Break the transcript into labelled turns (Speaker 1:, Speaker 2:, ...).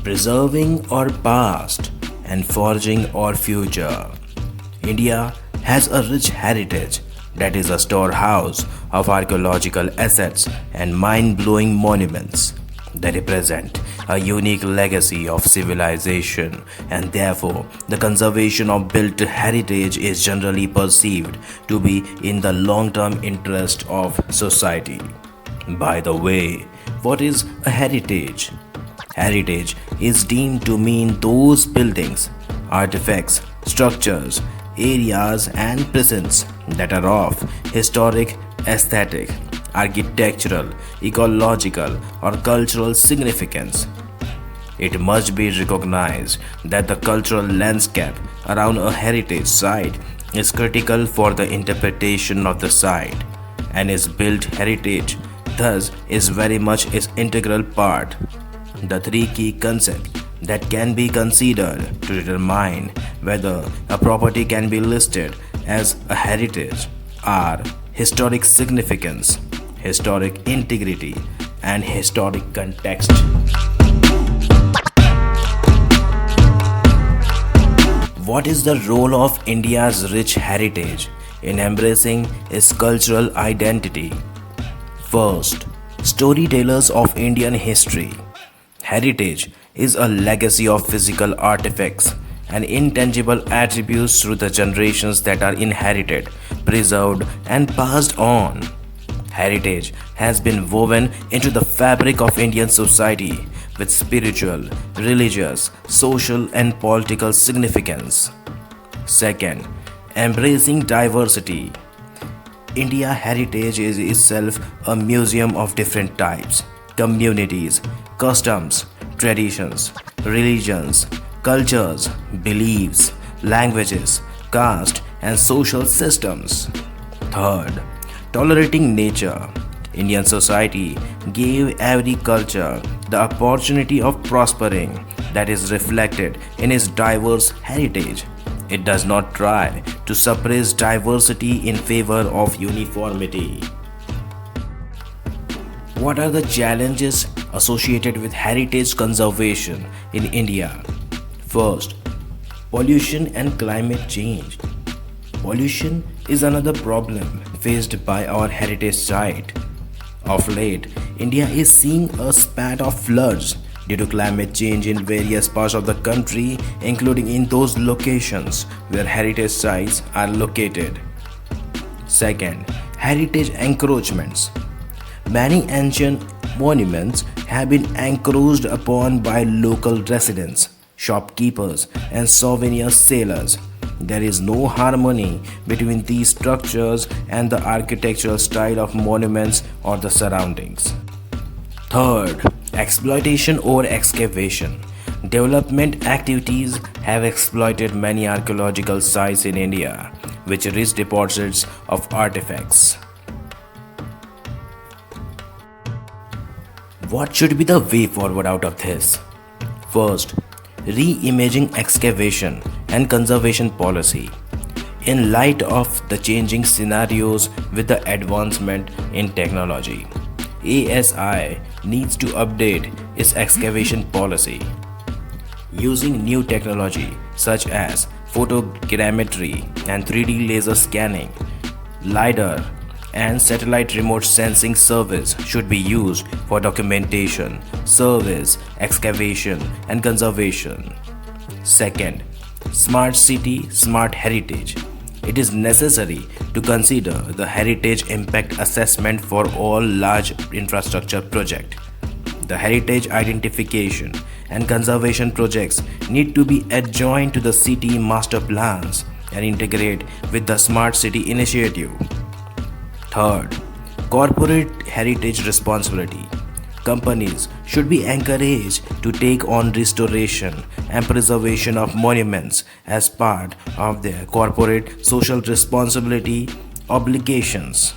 Speaker 1: Preserving our past and forging our future. India has a rich heritage that is a storehouse of archaeological assets and mind blowing monuments. They represent a unique legacy of civilization, and therefore, the conservation of built heritage is generally perceived to be in the long term interest of society. By the way, what is a heritage? Heritage is deemed to mean those buildings, artifacts, structures, areas, and presents that are of historic, aesthetic, architectural, ecological, or cultural significance. It must be recognized that the cultural landscape around a heritage site is critical for the interpretation of the site, and its built heritage thus is very much its integral part. The three key concepts that can be considered to determine whether a property can be listed as a heritage are historic significance, historic integrity, and historic context. What is the role of India's rich heritage in embracing its cultural identity? First, storytellers of Indian history. Heritage is a legacy of physical artifacts and intangible attributes through the generations that are inherited, preserved, and passed on. Heritage has been woven into the fabric of Indian society with spiritual, religious, social, and political significance. Second, embracing diversity. India Heritage is itself a museum of different types, communities, customs, traditions, religions, cultures, beliefs, languages, caste, and social systems. Third, tolerating nature. Indian society gave every culture the opportunity of prospering that is reflected in its diverse heritage. It does not try to suppress diversity in favor of uniformity. What are the challenges associated with heritage conservation in India? First, pollution and climate change. Pollution is another problem faced by our heritage site. Of late, India is seeing a spat of floods due to climate change in various parts of the country, including in those locations where heritage sites are located. Second, heritage encroachments. Many ancient monuments have been encroached upon by local residents, shopkeepers, and souvenir sellers. There is no harmony between these structures and the architectural style of monuments or the surroundings. Third, exploitation or excavation. Development activities have exploited many archaeological sites in India, which rich deposits of artifacts. What should be the way forward out of this? First, re-imaging excavation and conservation policy. In light of the changing scenarios with the advancement in technology, ASI needs to update its excavation policy. Using new technology such as photogrammetry and 3D laser scanning, LiDAR, and satellite remote sensing service should be used for documentation, service, excavation, and conservation. Second, smart city, smart heritage. It is necessary to consider the heritage impact assessment for all large infrastructure projects. The heritage identification and conservation projects need to be adjoined to the city master plans and integrate with the smart city initiative. Third, corporate heritage responsibility. Companies should be encouraged to take on restoration and preservation of monuments as part of their corporate social responsibility obligations.